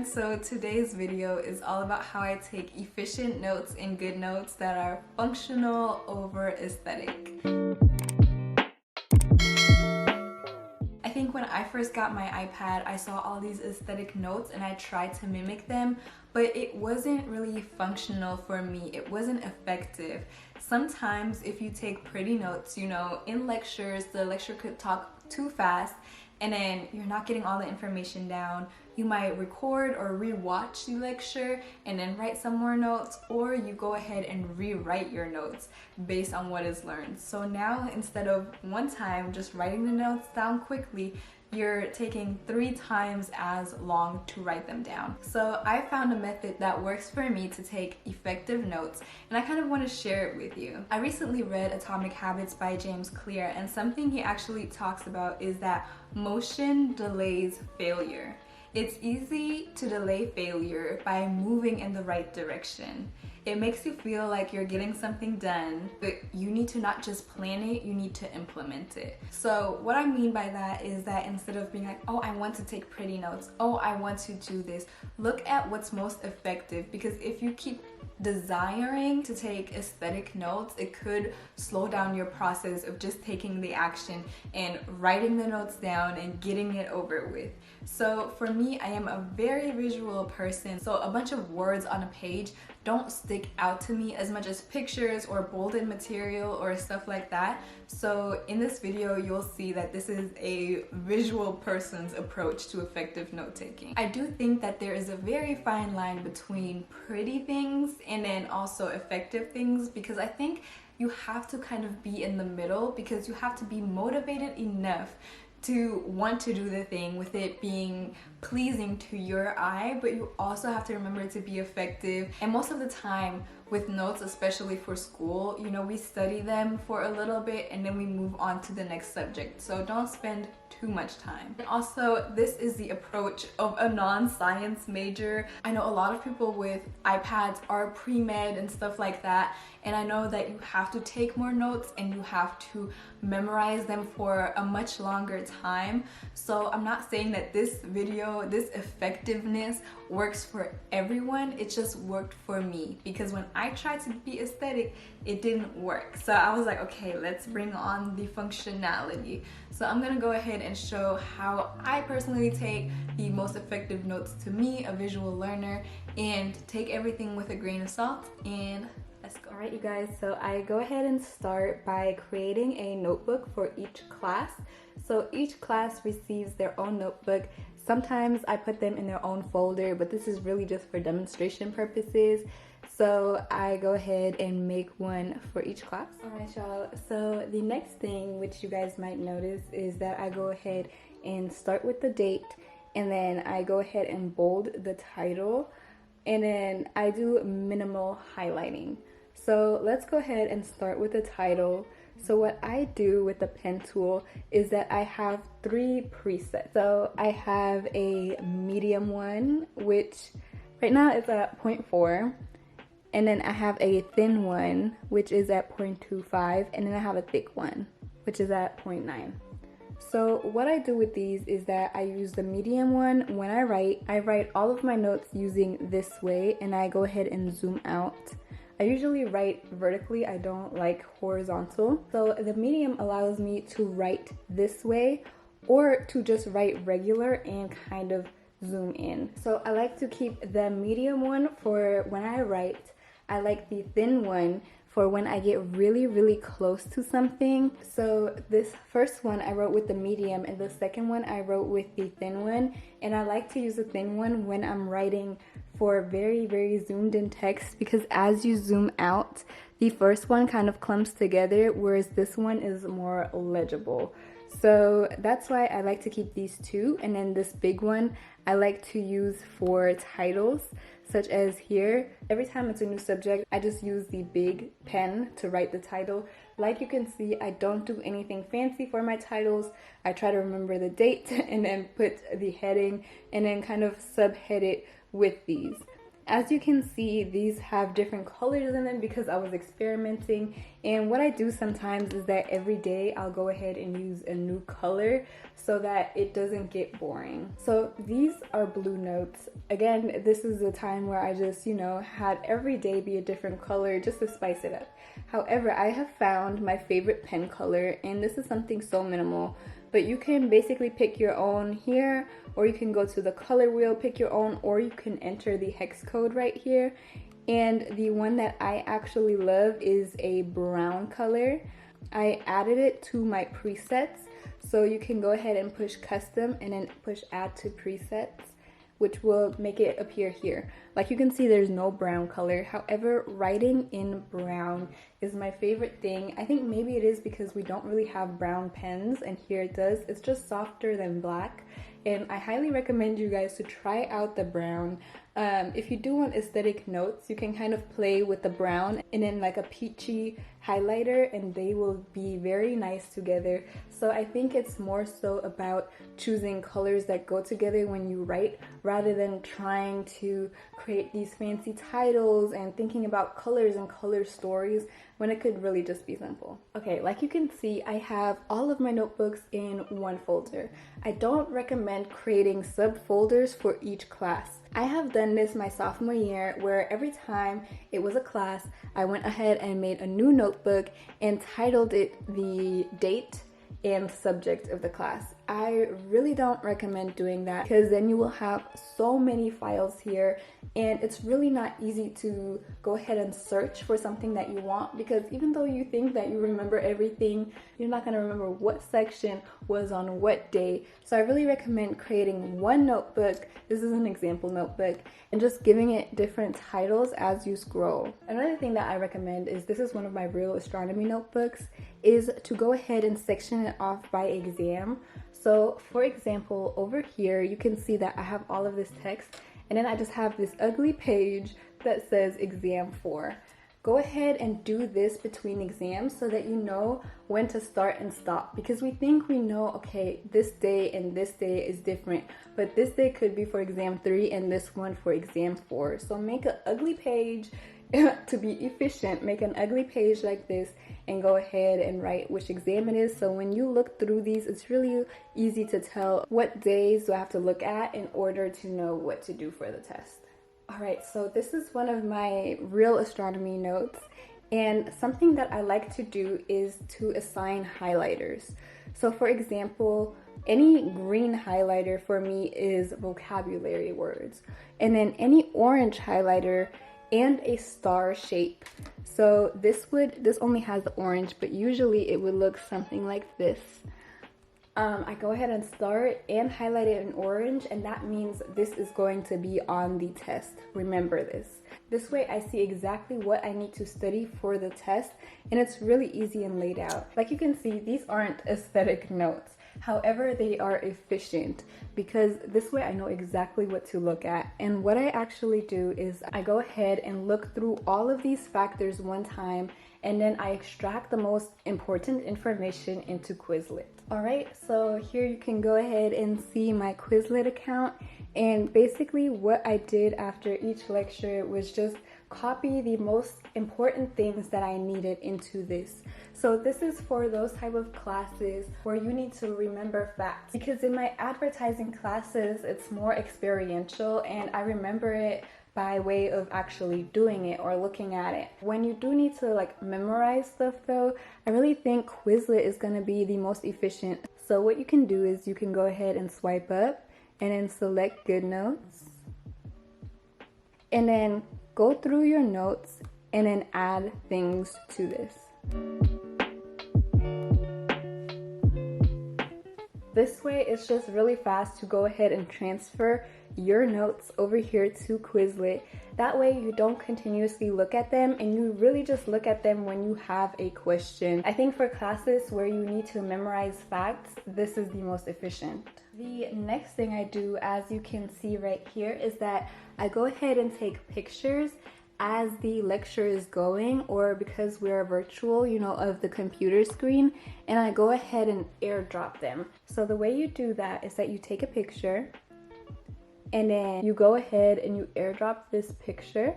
so today's video is all about how I take efficient notes in Goodnotes that are functional over aesthetic. I think when I first got my iPad, I saw all these aesthetic notes and I tried to mimic them, but it wasn't really functional for me. It wasn't effective. Sometimes if you take pretty notes, you know, in lectures, the lecturer could talk too fast and then you're not getting all the information down. You might record or re-watch the lecture and then write some more notes, or you go ahead and rewrite your notes based on what is learned. So now instead of one time just writing the notes down quickly, you're taking 3 times as long to write them down. So I found a method that works for me to take effective notes, and I kind of want to share it with you. I recently read Atomic Habits by James Clear, and something he actually talks about is that motion delays failure. It's easy to delay failure by moving in the right direction. It makes you feel like you're getting something done, but you need to not just plan it, you need to implement it. So what I mean by that is that instead of being like, oh, I want to take pretty notes, oh, I want to do this, look at what's most effective, because if you keep desiring to take aesthetic notes, it could slow down your process of just taking the action and writing the notes down and getting it over with. So for me, I am a very visual person, so a bunch of words on a page don't stick out to me as much as pictures or bolded material or stuff like that. So in this video, you'll see that this is a visual person's approach to effective note-taking. I do think that there is a very fine line between pretty things and then also effective things, because I think you have to kind of be in the middle, because you have to be motivated enough to want to do the thing with it being pleasing to your eye, but you also have to remember to be effective. And most of the time with notes, especially for school, you know, we study them for a little bit and then we move on to the next subject. So don't spend too much time. And also, this is the approach of a non-science major. I know a lot of people with iPads are pre-med and stuff like that, and I know that you have to take more notes and you have to memorize them for a much longer time. So I'm not saying that this video, this effectiveness works for everyone. It just worked for me, because when I tried to be aesthetic, it didn't work. So I was like, okay, let's bring on the functionality. So I'm gonna go ahead and show how I personally take the most effective notes to me, a visual learner, and take everything with a grain of salt, and let's go. All right, you guys, so I go ahead and start by creating a notebook for each class. So each class receives their own notebook. Sometimes I put them in their own folder, but this is really just for demonstration purposes. So I go ahead and make one for each class. All right, y'all. So the next thing which you guys might notice is that I go ahead and start with the date, and then I go ahead and bold the title, and then I do minimal highlighting. So let's go ahead and start with the title. So what I do with the pen tool is that I have 3 presets. So I have a medium one, which right now is at 0.4. And then I have a thin one, which is at 0.25. And then I have a thick one, which is at 0.9. So what I do with these is that I use the medium one when I write all of my notes using this way, and I go ahead and zoom out. I usually write vertically, I don't like horizontal. So the medium allows me to write this way, or to just write regular and kind of zoom in. So I like to keep the medium one for when I write. I like the thin one for when I get really, really close to something. So this first one I wrote with the medium, and the second one I wrote with the thin one. And I like to use the thin one when I'm writing for very, very zoomed in text, because as you zoom out, the first one kind of clumps together, whereas this one is more legible. So that's why I like to keep these 2. And then this big one I like to use for titles, such as here. Every time it's a new subject, I just use the big pen to write the title. Like you can see, I don't do anything fancy for my titles. I try to remember the date and then put the heading and then kind of subhead it with these. As you can see, these have different colors in them because I was experimenting, and what I do sometimes is that every day I'll go ahead and use a new color so that it doesn't get boring. So these are blue notes. Again, this is a time where I just, had every day be a different color just to spice it up. However, I have found my favorite pen color, and this is something so minimal, but you can basically pick your own here, or you can go to the color wheel, pick your own, or you can enter the hex code right here. And the one that I actually love is a brown color. I added it to my presets, so you can go ahead and push custom and then push add to presets, which will make it appear here. Like you can see, there's no brown color. However, writing in brown is my favorite thing. I think maybe it is because we don't really have brown pens, and here it does. It's just softer than black, and I highly recommend you guys to try out the brown. If you do want aesthetic notes, you can kind of play with the brown and then like a peachy highlighter, and they will be very nice together. So I think it's more so about choosing colors that go together when you write, rather than trying to create these fancy titles and thinking about colors and color stories when it could really just be simple. Okay, like you can see, I have all of my notebooks in one folder. I don't recommend creating subfolders for each class. I have done this my sophomore year, where every time it was a class, I went ahead and made a new notebook and titled it the date and subject of the class. I really don't recommend doing that, because then you will have so many files here, and it's really not easy to go ahead and search for something that you want, because even though you think that you remember everything, you're not going to remember what section was on what day. So I really recommend creating one notebook. This is an example notebook, and just giving it different titles as you scroll. Another thing that I recommend is, this is one of my real astronomy notebooks, is to go ahead and section it off by exam. So for example, over here, you can see that I have all of this text, and then I just have this ugly page that says exam 4. Go ahead and do this between exams so that you know when to start and stop, because we think we know, okay, this day and this day is different, but this day could be for exam 3 and this one for exam 4. So make an ugly page to be efficient. Make an ugly page like this and go ahead and write which exam it is. So when you look through these, it's really easy to tell what days do I have to look at in order to know what to do for the test. Alright, so this is one of my real astronomy notes, and something that I like to do is to assign highlighters. So for example, any green highlighter for me is vocabulary words, and then any orange highlighter and a star shape. So this only has the orange, but usually it would look something like this. I go ahead and start and highlight it in orange, and that means this is going to be on the test. Remember this. This way I see exactly what I need to study for the test, and it's really easy and laid out. Like you can see, these aren't aesthetic notes. However, they are efficient, because this way I know exactly what to look at. And what I actually do is I go ahead and look through all of these factors one time, and then I extract the most important information into Quizlet. Alright, so here you can go ahead and see my Quizlet account, and basically what I did after each lecture was just copy the most important things that I needed into this. So this is for those type of classes where you need to remember facts, because in my advertising classes it's more experiential, and I remember it by way of actually doing it or looking at it. When you do need to like memorize stuff though, I really think Quizlet is going to be the most efficient. So what you can do is you can go ahead and swipe up and then select Goodnotes, and then go through your notes and then add things to this. This way it's just really fast to go ahead and transfer your notes over here to Quizlet. That way you don't continuously look at them, and you really just look at them when you have a question. I think for classes where you need to memorize facts, this is the most efficient. The next thing I do, as you can see right here, is that I go ahead and take pictures as the lecture is going, or because we're virtual, of the computer screen, and I go ahead and airdrop them. So the way you do that is that you take a picture, and then you go ahead and you airdrop this picture,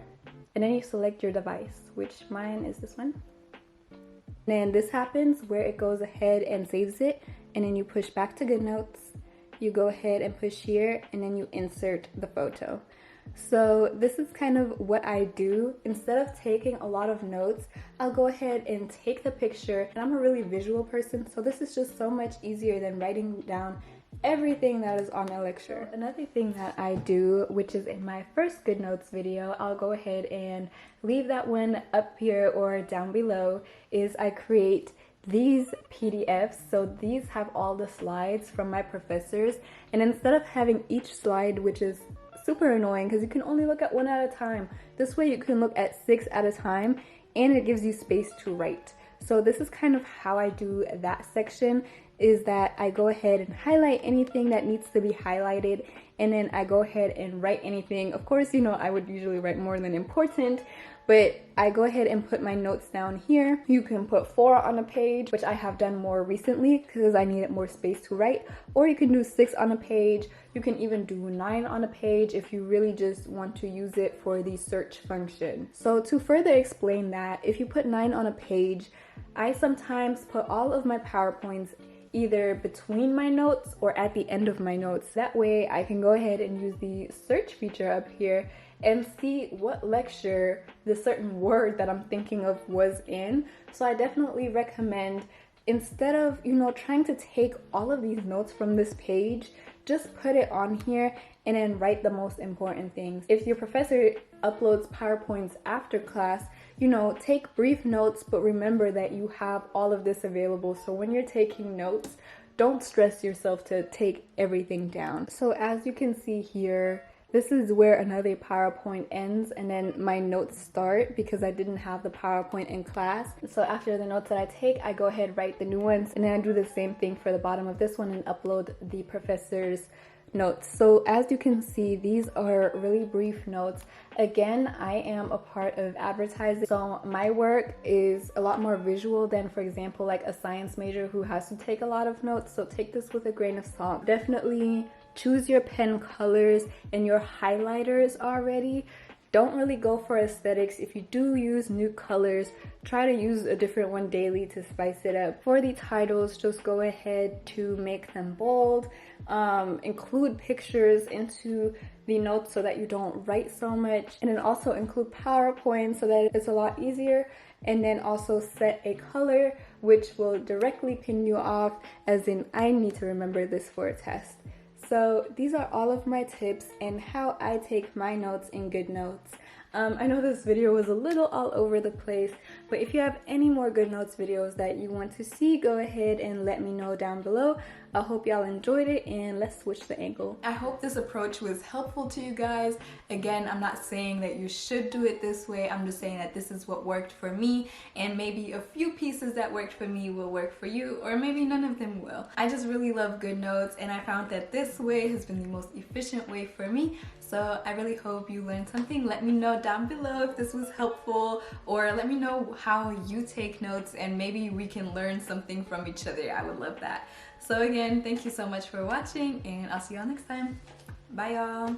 and then you select your device, which mine is this one. And then this happens where it goes ahead and saves it, and then you push back to Goodnotes, you go ahead and push here, and then you insert the photo. So this is kind of what I do. Instead of taking a lot of notes, I'll go ahead and take the picture, and I'm a really visual person, so this is just so much easier than writing down everything that is on a lecture. Another thing that I do, which is in my first Goodnotes video, I'll go ahead and leave that one up here or down below, is I create these PDFs. So these have all the slides from my professors, and instead of having each slide, which is super annoying because you can only look at one at a time, this way you can look at 6 at a time, and it gives you space to write. So this is kind of how I do that section, is that I go ahead and highlight anything that needs to be highlighted, and then I go ahead and write anything. Of course, you know, I would usually write more than important, but I go ahead and put my notes down here. You can put 4 on a page, which I have done more recently because I needed more space to write, or you can do 6 on a page. You can even do 9 on a page if you really just want to use it for the search function. So to further explain that, if you put 9 on a page, I sometimes put all of my PowerPoints either between my notes or at the end of my notes. That way I can go ahead and use the search feature up here and see what lecture the certain word that I'm thinking of was in. So I definitely recommend, instead of, you know, trying to take all of these notes from this page, just put it on here and then write the most important things. If your professor uploads PowerPoints after class, you know, take brief notes, but remember that you have all of this available. So when you're taking notes, don't stress yourself to take everything down. So as you can see here, this is where another PowerPoint ends, and then my notes start because I didn't have the PowerPoint in class. So after the notes that I take, I go ahead, write the new ones, and then I do the same thing for the bottom of this one and upload the professor's notes. So as you can see, these are really brief notes. Again, I am a part of advertising, so my work is a lot more visual than, for example, like a science major who has to take a lot of notes. So take this with a grain of salt. Definitely choose your pen colors and your highlighters already. Don't really go for aesthetics. If you do use new colors, try to use a different one daily to spice it up. For the titles, just go ahead to make them bold. Include pictures into the notes so that you don't write so much, and then also include PowerPoint so that it's a lot easier, and then also set a color which will directly pin you off, as in I need to remember this for a test. So these are all of my tips and how I take my notes in Goodnotes. I know this video was a little all over the place, but if you have any more Goodnotes videos that you want to see, go ahead and let me know down below. I hope y'all enjoyed it, and let's switch the angle. I hope this approach was helpful to you guys. Again, I'm not saying that you should do it this way. I'm just saying that this is what worked for me, and maybe a few pieces that worked for me will work for you, or maybe none of them will. I just really love Goodnotes, and I found that this way has been the most efficient way for me. So I really hope you learned something. Let me know down below if this was helpful, or let me know how you take notes, and maybe we can learn something from each other. I would love that. So again, thank you so much for watching, and I'll see y'all next time. Bye y'all.